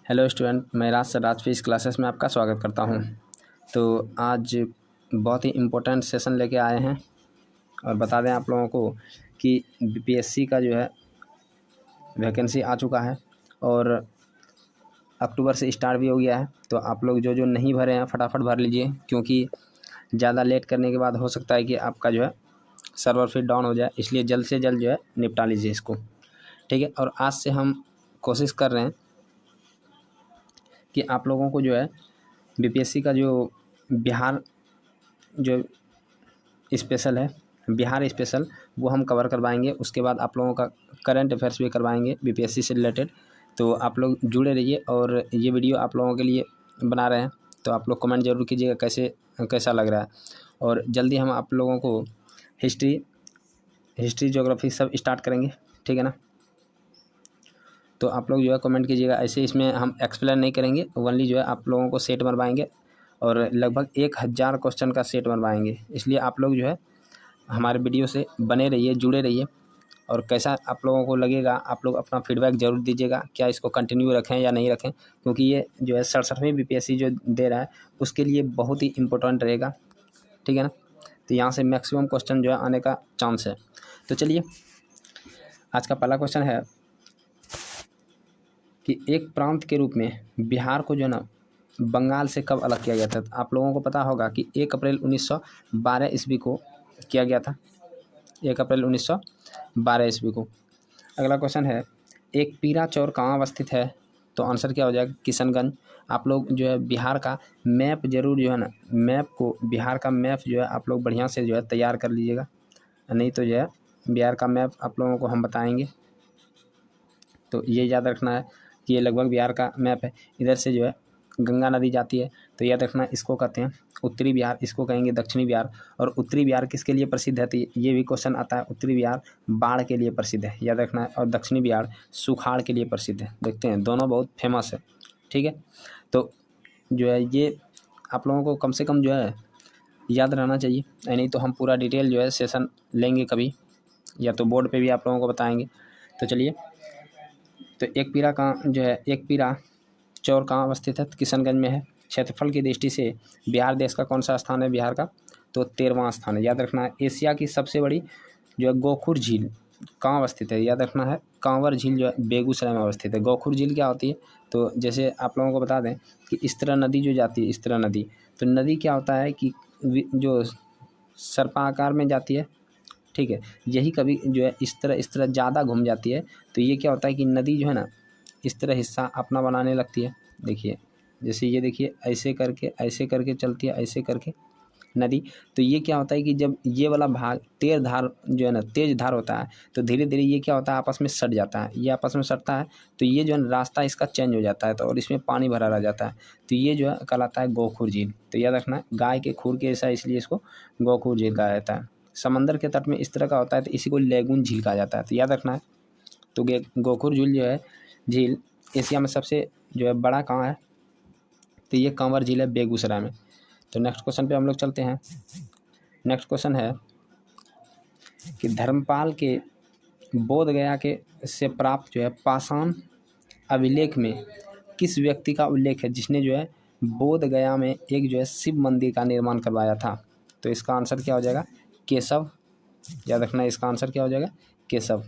Hello student, मैं राज sir राज physics classes में आपका स्वागत करता हूं। तो आज बहुत ही इम्पोर्टेंट सेशन लेके आए हैं और बता दें आप लोगों को कि बीपीएससी का जो है वैकेंसी आ चुका है और अक्टूबर से स्टार्ट भी हो गया है। तो आप लोग जो जो नहीं भरे हैं फटाफट भर लीजिए, क्योंकि ज़्यादा लेट करने के बाद हो सकता है कि आपका जो है सर्वर फिर डाउन हो जाए, इसलिए जल्द से जल्द जो है निपटा लीजिए इसको, ठीक है। और आज से हम कोशिश कर रहे हैं कि आप लोगों को जो है बीपीएससी का जो बिहार जो स्पेशल है, बिहार स्पेशल, वो हम कवर करवाएंगे। उसके बाद आप लोगों का करंट अफेयर्स भी करवाएंगे बीपीएससी से रिलेटेड। तो आप लोग जुड़े रहिए और ये वीडियो आप लोगों के लिए बना रहे हैं, तो आप लोग कमेंट जरूर कीजिएगा कैसा लग रहा है। और जल्दी हम आप लोगों को हिस्ट्री ज्योग्राफी सब स्टार्ट करेंगे, ठीक है ना। तो आप लोग जो है कमेंट कीजिएगा। ऐसे इसमें हम एक्सप्लेन नहीं करेंगे, ओनली जो है आप लोगों को सेट बनवाएंगे और लगभग 1000 क्वेश्चन का सेट बनवाएंगे। इसलिए आप लोग जो है हमारे वीडियो से बने रहिए, जुड़े रहिए। और कैसा आप लोगों को लगेगा, आप लोग अपना फीडबैक ज़रूर दीजिएगा, क्या इसको कंटिन्यू रखें या नहीं रखें, क्योंकि ये जो है 67वीं बीपीएससी जो दे रहा है उसके लिए बहुत ही इम्पोर्टेंट रहेगा, ठीक है ना। तो यहाँ से मैक्सिमम क्वेश्चन जो है आने का चांस है। तो चलिए, आज का पहला क्वेश्चन है कि एक प्रांत के रूप में बिहार को जो है ना बंगाल से कब अलग किया गया था। आप लोगों को पता होगा कि 1 अप्रैल 1912 ईस्वी को किया गया था, 1 अप्रैल 1912 ईस्वी को। अगला क्वेश्चन है, एक पीरा चौर कहाँ अवस्थित है। तो आंसर क्या हो जाएगा, किशनगंज। आप लोग जो है बिहार का मैप जरूर जो है ना, बिहार का मैप जो है आप लोग बढ़िया से जो है तैयार कर लीजिएगा, नहीं तो जो है बिहार का मैप आप लोगों को हम बताएंगे। तो ये याद रखना है कि ये लगभग बिहार का मैप है। इधर से जो है गंगा नदी जाती है, तो याद रखना इसको कहते हैं उत्तरी बिहार, इसको कहेंगे दक्षिणी बिहार। और उत्तरी बिहार किसके लिए प्रसिद्ध है, तो ये भी क्वेश्चन आता है। उत्तरी बिहार बाढ़ के लिए प्रसिद्ध है, याद रखना है। और दक्षिणी बिहार सुखाड़ के लिए प्रसिद्ध है। देखते हैं, दोनों बहुत फेमस है, ठीक है। तो जो है ये आप लोगों को कम से कम जो है याद रहना चाहिए, नहीं तो हम पूरा डिटेल जो है सेशन लेंगे कभी, या तो बोर्ड पे भी आप लोगों को बताएंगे। तो चलिए, तो एक पीरा चौर कहाँ अवस्थित है, किशनगंज में है। क्षेत्रफल की दृष्टि से बिहार देश का कौन सा स्थान है, बिहार का तो 13वां स्थान है, याद रखना है। एशिया की सबसे बड़ी जो है गोखुर झील कहाँ अवस्थित है, याद रखना है कांवर झील जो है बेगूसराय में अवस्थित है। गोखुर झील क्या होती है, तो जैसे आप लोगों को बता दें कि इस्तरा नदी जो जाती है, इस्तरा नदी, तो नदी क्या होता है कि जो सर्पाकार में जाती है, ठीक है। यही कभी जो है इस तरह ज़्यादा घूम जाती है, तो ये क्या होता है कि नदी जो है ना इस तरह हिस्सा अपना बनाने लगती है। देखिए, जैसे ये देखिए ऐसे करके चलती है, ऐसे करके नदी। तो ये क्या होता है कि जब ये वाला भाग तेज धार होता है, तो धीरे धीरे ये क्या होता है आपस में सट जाता है, ये आपस में सटता है, तो ये जो है रास्ता इसका चेंज हो जाता है, तो और इसमें पानी भरा रह जाता है। तो ये जो है कहलाता है गोखुर झील। तो याद रखना है, गाय के खुर के ऐसा, इसलिए इसको गोखुर झील कहा जाता है। समंदर के तट में इस तरह का होता है, तो इसी को लेगून झील कहा जाता है। तो याद रखना है। तो गोखुर झील जो है झील एशिया में सबसे जो है बड़ा कहाँ है, तो ये कांवर झील है बेगूसराय में। तो नेक्स्ट क्वेश्चन पे हम लोग चलते हैं। नेक्स्ट क्वेश्चन है कि धर्मपाल के बोध गया के से प्राप्त जो है पाषाण अभिलेख में किस व्यक्ति का उल्लेख है, जिसने जो है बोध गया में एक जो है शिव मंदिर का निर्माण करवाया था। तो इसका आंसर क्या हो जाएगा, केशव। याद रखना है, इसका आंसर क्या हो जाएगा, केशव।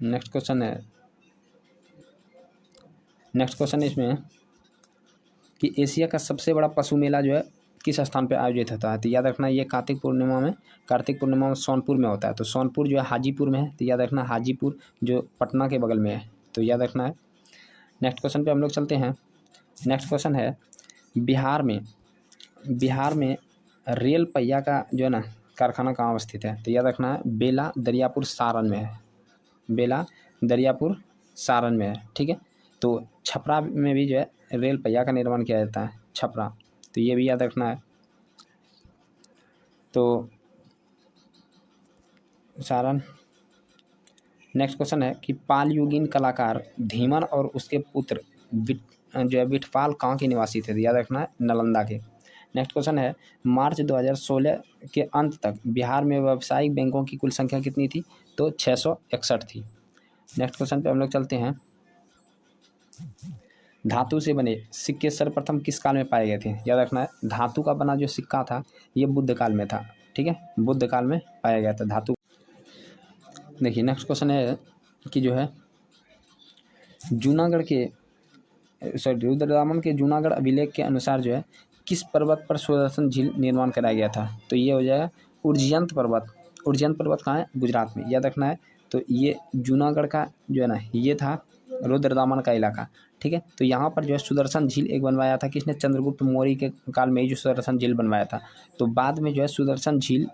नेक्स्ट क्वेश्चन इसमें कि एशिया का सबसे बड़ा पशु मेला जो है किस स्थान पे आयोजित होता है। तो याद रखना ये कार्तिक पूर्णिमा में सोनपुर में होता है। तो सोनपुर जो है हाजीपुर में है, तो याद रखना हाजीपुर जो पटना के बगल में है, तो याद रखना है। नेक्स्ट क्वेश्चन पे हम लोग चलते हैं। नेक्स्ट क्वेश्चन है, बिहार में रेल पहिया का जो है ना कारखाना कहाँ अवस्थित है। तो याद रखना है बेला दरियापुर सारण में है, बेला दरियापुर सारण में है, ठीक है। तो छपरा में भी जो है रेल पहिया का निर्माण किया जाता है, छपरा। तो ये भी याद रखना है। तो सारण। नेक्स्ट क्वेश्चन है कि पाल युगीन कलाकार धीमन और उसके पुत्र जो है विठपाल कहाँ के निवासी थे। तो याद रखना है नालंदा के। नेक्स्ट क्वेश्चन है, मार्च 2016 के अंत तक बिहार में व्यावसायिक बैंकों की कुल संख्या कितनी थी। तो 661 थी। नेक्स्ट क्वेश्चन पे हम लोग चलते हैं। धातु से बने सिक्के सर्वप्रथम किस काल में पाए गए थे? याद रखना है, धातु का बना जो सिक्का था ये बुद्ध काल में था। ठीक है, बुद्ध काल में पाया गया था धातु। देखिए नेक्स्ट क्वेश्चन है कि जो है जूनागढ़ के रुद्रदामन के जूनागढ़ अभिलेख के अनुसार जो है किस पर्वत पर सुदर्शन झील निर्माण कराया गया था? तो ये हो जाएगा उज्जैन पर्वत। उज्जैन पर्वत कहाँ है? गुजरात में, याद रखना है। तो ये जूनागढ़ का जो है ना ये था रुद्रदामन का इलाका। ठीक है, तो यहाँ पर जो है सुदर्शन झील एक बनवाया था किसने? चंद्रगुप्त मौर्य के काल में ही जो सुदर्शन झील बनवाया था। तो बाद में जो है सुदर्शन झील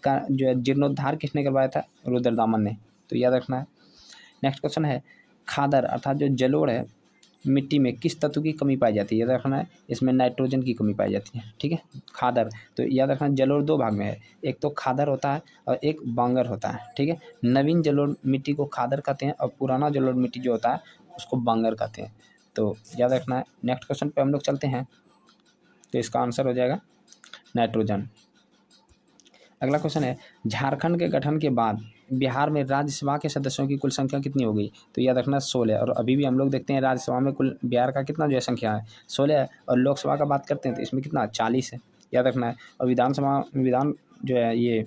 का जो है जीर्णोद्धार किसने करवाया था? रुद्रदामन ने। तो याद रखना है। नेक्स्ट क्वेश्चन है खादर अर्थात जो जलोढ़ है मिट्टी में किस तत्व की कमी पाई जाती है? याद रखना है, इसमें नाइट्रोजन की कमी पाई जाती है। ठीक है, खादर। तो याद रखना जलोढ़ दो भाग में है, एक तो खादर होता है और एक बांगर होता है। ठीक है, नवीन जलोढ़ मिट्टी को खादर कहते हैं और पुराना जलोढ़ मिट्टी जो होता है उसको बांगर कहते हैं। तो याद रखना है। नेक्स्ट क्वेश्चन पे हम लोग चलते हैं, तो इसका आंसर हो जाएगा नाइट्रोजन। अगला क्वेश्चन है झारखंड के गठन के बाद बिहार में राज्यसभा के सदस्यों की कुल संख्या कितनी हो गई? तो याद रखना 16। और अभी भी हम लोग देखते हैं राज्यसभा में कुल बिहार का कितना जो है संख्या है 16 है। और लोकसभा का बात करते हैं तो इसमें कितना 40 है, याद रखना है। और विधान जो है ये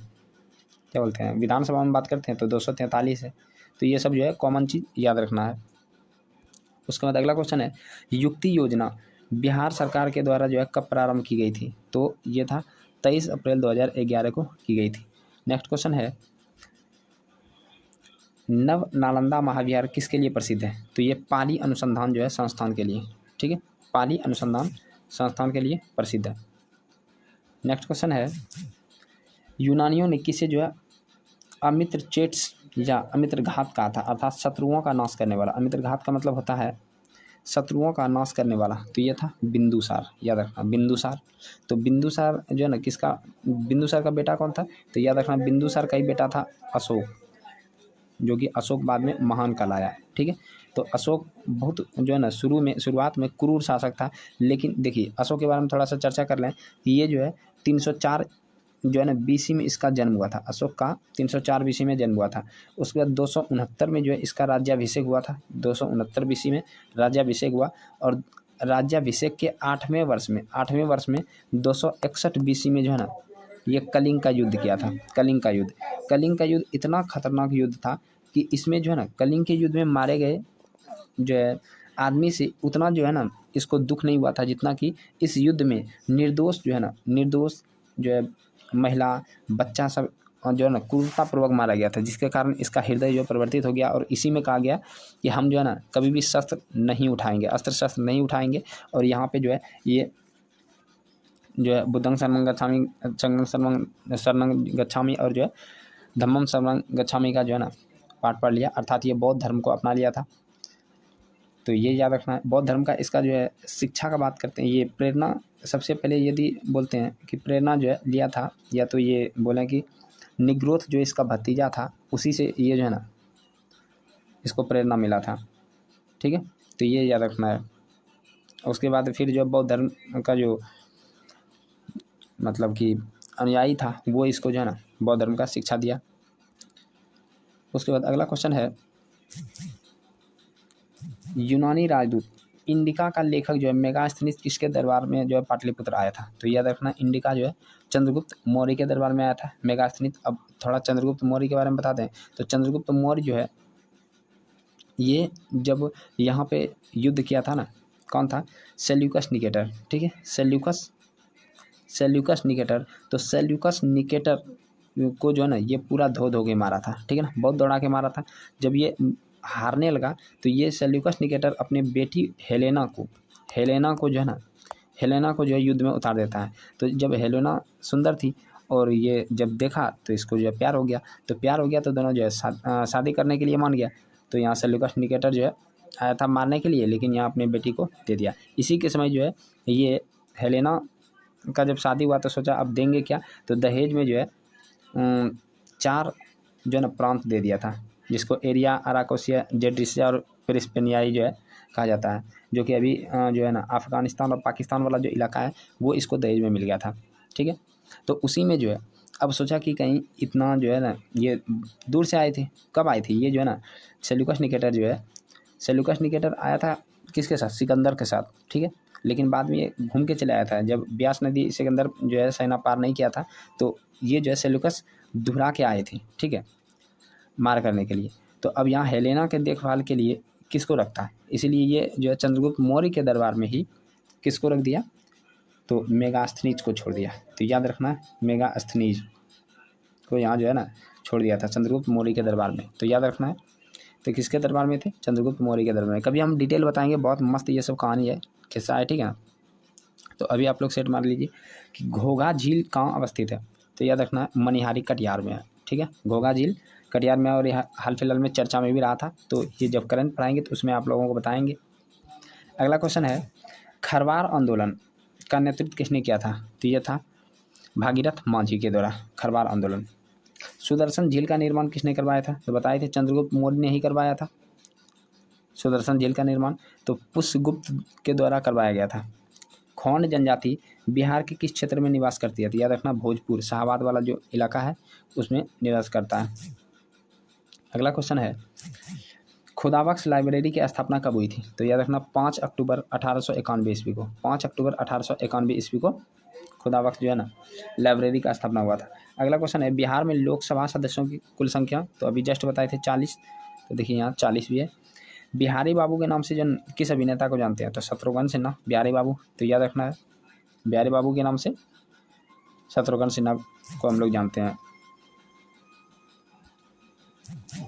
क्या बोलते हैं विधानसभा में बात करते हैं तो 243 है। तो ये सब जो है कॉमन चीज़ याद रखना है। उसके बाद अगला क्वेश्चन है युक्ति योजना बिहार सरकार के द्वारा जो है कब प्रारंभ की गई थी? तो ये था 23 अप्रैल 2011 को की गई थी। नेक्स्ट क्वेश्चन है नव नालंदा महाविहार किसके लिए प्रसिद्ध है? तो ये पाली अनुसंधान जो है संस्थान के लिए। ठीक है, पाली अनुसंधान संस्थान के लिए प्रसिद्ध है। नेक्स्ट क्वेश्चन है यूनानियों ने किसे जो है अमित्र चेट्स या अमित्र घात कहा था? अर्थात शत्रुओं का नाश करने वाला। अमित्र घात का मतलब होता है शत्रुओं का नाश करने वाला। तो ये था बिंदुसार, याद रखना बिंदुसार। तो बिंदुसार जो है ना किसका? बिंदुसार का बेटा कौन था? तो याद रखना बिंदुसार का ही बेटा था अशोक, जो कि अशोक बाद में महान कहलाया। ठीक है, तो अशोक बहुत जो है ना शुरुआत में क्रूर शासक था। लेकिन देखिए अशोक के बारे में थोड़ा सा चर्चा कर लें। ये जो है 304 जो है ना बीसी में इसका जन्म हुआ था। अशोक का 304 बीसी में जन्म हुआ था। उसके बाद 269 में जो है इसका राज्याभिषेक हुआ था। 269 बीसी में राज्याभिषेक हुआ और राज्याभिषेक के 8वें वर्ष में 261 बीसी में जो है ना ये कलिंग का युद्ध किया था। कलिंग का युद्ध इतना खतरनाक युद्ध था कि इसमें जो है ना कलिंग के युद्ध में मारे गए जो है आदमी से उतना जो है ना इसको दुख नहीं हुआ था जितना कि इस युद्ध में निर्दोष जो है महिला बच्चा सब जो है ना क्रूरतापूर्वक मारा गया था, जिसके कारण इसका हृदय जो परिवर्तित हो गया। और इसी में कहा गया कि हम जो है ना कभी भी शस्त्र नहीं उठाएंगे, अस्त्र शस्त्र नहीं उठाएंगे। और यहाँ पे जो है ये जो है बुद्धं शरणं गच्छामि, शरणं गच्छामि और जो है धम्मं शरणं गच्छामि का जो है ना पाठ पढ़ लिया, अर्थात ये बौद्ध धर्म को अपना लिया था। तो ये याद रखना है। बौद्ध धर्म का इसका जो है शिक्षा का बात करते हैं, ये प्रेरणा सबसे पहले यदि बोलते हैं कि प्रेरणा जो है लिया था, या तो ये बोलें कि निग्रोथ जो इसका भतीजा था उसी से ये जो है ना इसको प्रेरणा मिला था। ठीक है, तो ये याद रखना है। उसके बाद फिर जो बौद्ध धर्म का जो मतलब कि अनुयायी था वो इसको जो है ना बौद्ध धर्म का शिक्षा दिया। उसके बाद अगला क्वेश्चन है यूनानी राजदूत इंडिका का लेखक जो है मेगास्थनीज किसके दरबार में जो है पाटलिपुत्र आया था? तो याद रखना इंडिका जो है चंद्रगुप्त मौर्य के दरबार में आया था। मेगास्थनीज, अब थोड़ा चंद्रगुप्त मौर्य के बारे में बताते हैं। तो चंद्रगुप्त मौर्य जो है ये जब यहाँ पे युद्ध किया था ना, कौन था? Seleucus Nicator. ठीक है, सेल्यूकस निकेटर। तो सेल्यूकस निकेटर को जो है ना ये पूरा धो के मारा था। ठीक है ना, बहुत दौड़ा के मारा था। जब ये हारने लगा तो ये सेल्यूकस निकेटर अपने बेटी हेलेना को जो है युद्ध में उतार देता है। तो जब हेलेना सुंदर थी और ये जब देखा तो इसको जो है प्यार हो गया। तो दोनों जो है शादी करने के लिए मान गया। तो यहाँ सेल्यूकस निकेटर जो है आया था मारने के लिए, लेकिन यहाँ अपने बेटी को दे दिया। इसी के समय जो है ये हेलेना का जब शादी हुआ तो सोचा अब देंगे क्या, तो दहेज में जो है 4 जो है ना प्रांत दे दिया था, जिसको एरिया, अराकोसिया, जेड्रिसिया और पेरिस्पेनियाई जो है कहा जाता है, जो कि अभी जो है ना अफ़गानिस्तान और पाकिस्तान वाला जो इलाका है वो इसको दहेज में मिल गया था। ठीक है, तो उसी में जो है अब सोचा कि कहीं इतना जो है ना ये दूर से आए थे, कब आए थे ये जो है ना सेल्यूकस निकेटर जो है सेल्यूकस निकेटर आया था किसके साथ, सिकंदर के साथ, ठीक है। लेकिन बाद में ये घूम के चला आया था, जब ब्यास नदी सिकंदर जो है सेना पार नहीं किया था, तो ये जो है सेल्यूकस दोहरा के आए थे, ठीक है, मार करने के लिए। तो अब यहाँ हेलेना के देखभाल के लिए किसको रखता है, इसीलिए ये जो है चंद्रगुप्त मौर्य के दरबार में ही किसको रख दिया, तो मेगास्थनीज को छोड़ दिया। तो याद रखना है, मेगास्थनीज को यहाँ जो है ना छोड़ दिया था चंद्रगुप्त मौर्य के दरबार में। तो याद रखना है, तो किसके दरबार में थे, चंद्रगुप्त मौर्य के दरबार में। कभी हम डिटेल बताएंगे, बहुत मस्त ये सब कहानी है, किस्सा है, ठीक है ना। तो अभी आप लोग सेट मार लीजिए कि घोघा झील कहाँ अवस्थित है, तो याद रखना है मनिहारी कटिहार में है, ठीक है। घोघा झील कटिहार में, और यह हाल फिलहाल में चर्चा में भी रहा था, तो ये जब करंट पढ़ाएंगे तो उसमें आप लोगों को बताएंगे। अगला क्वेश्चन है, खरवार आंदोलन का नेतृत्व किसने किया था, तो यह था भागीरथ मांझी के द्वारा, खरवार आंदोलन। सुदर्शन झील का निर्माण किसने करवाया था, तो बताए थे चंद्रगुप्त मौर्य ने ही करवाया था सुदर्शन झील का निर्माण, तो पुष्यगुप्त के द्वारा करवाया गया था। खोंड जनजाति बिहार के किस क्षेत्र में निवास करती है, तो याद रखना भोजपुर शाहाबाद वाला जो इलाका है उसमें निवास करता है। अगला क्वेश्चन है, खुदाबख्श लाइब्रेरी की स्थापना कब हुई थी, तो याद रखना 5 अक्टूबर 1891 ईस्वी को, 5 अक्टूबर 1891 ईस्वी को खुदाबख्श जो है ना लाइब्रेरी का स्थापना हुआ था। अगला क्वेश्चन है, बिहार में लोकसभा सदस्यों की कुल संख्या, तो अभी जस्ट बताए थे 40, तो देखिए यहाँ 40 भी है। बिहारी बाबू के नाम से जो किस अभिनेता को जानते हैं, तो शत्रुघ्न सिन्हा, बिहारी बाबू, तो याद रखना है बिहारी बाबू के नाम से शत्रुघ्न सिन्हा को हम लोग जानते हैं।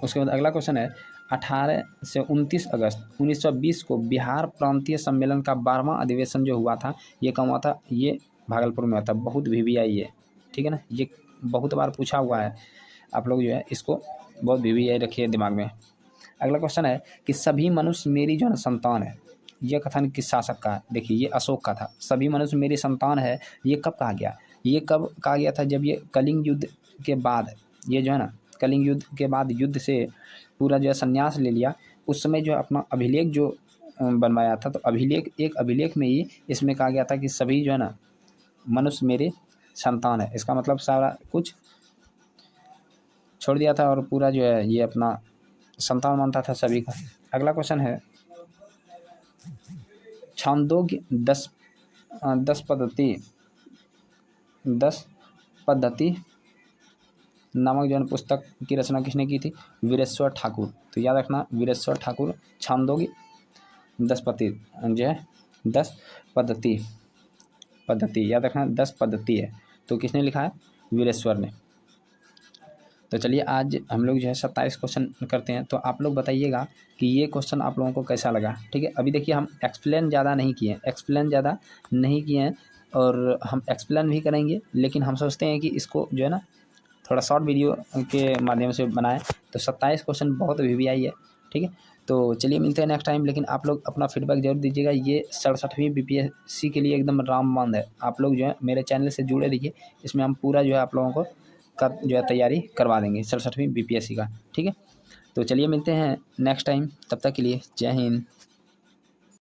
उसके बाद अगला क्वेश्चन है, 18 से 29 अगस्त 1920 को बिहार प्रांतीय सम्मेलन का 12वां अधिवेशन जो हुआ था, ये कहाँ हुआ था, ये भागलपुर में हुआ था। बहुत VVI है, ठीक है ना, ये बहुत बार पूछा हुआ है, आप लोग जो है इसको बहुत VVI रखिए दिमाग में। अगला क्वेश्चन है कि सभी मनुष्य मेरी जो है संतान है, यह कथन किस शासक का है, देखिए ये अशोक का था। सभी मनुष्य मेरी संतान है, ये कब कहा गया, ये कब कहा गया था, जब ये कलिंग युद्ध के बाद, ये जो है ना कलिंग युद्ध के बाद युद्ध से पूरा जो है संन्यास ले लिया, उस समय जो अपना अभिलेख जो बनवाया था, तो एक अभिलेख में ही इसमें कहा गया था कि सभी जो है ना मनुष्य मेरे संतान है। इसका मतलब सारा कुछ छोड़ दिया था और पूरा जो है ये अपना संतान मानता था सभी का। अगला क्वेश्चन है, छांदोग्य 10 पद्धति नामक जो है पुस्तक की रचना किसने की थी, वीरेश्वर ठाकुर। तो याद रखना वीरेश्वर ठाकुर, छांदोग्य 10 पद्धति याद रखना 10 पद्धति है, तो किसने लिखा है, वीरेश्वर ने। तो चलिए आज हम लोग जो है 27 क्वेश्चन करते हैं, तो आप लोग बताइएगा कि ये क्वेश्चन आप लोगों को कैसा लगा, ठीक है। अभी देखिए हम एक्सप्लेन ज़्यादा नहीं किए हैं और हम एक्सप्लेन भी करेंगे, लेकिन हम सोचते हैं कि इसको जो है ना थोड़ा शॉर्ट वीडियो के माध्यम से बनाएं। तो 27 क्वेश्चन बहुत VVI है, ठीक है। तो चलिए मिलते हैं नेक्स्ट टाइम, लेकिन आप लोग अपना फीडबैक जरूर दीजिएगा। ये 67वीं BPSC के लिए एकदम रामबाण है, आप लोग जो है मेरे चैनल से जुड़े रहिए, इसमें हम पूरा जो है आप लोगों को का जो है तैयारी करवा देंगे 67वीं BPSC का, ठीक है। तो चलिए मिलते हैं नेक्स्ट टाइम, तब तक के लिए जय हिंद।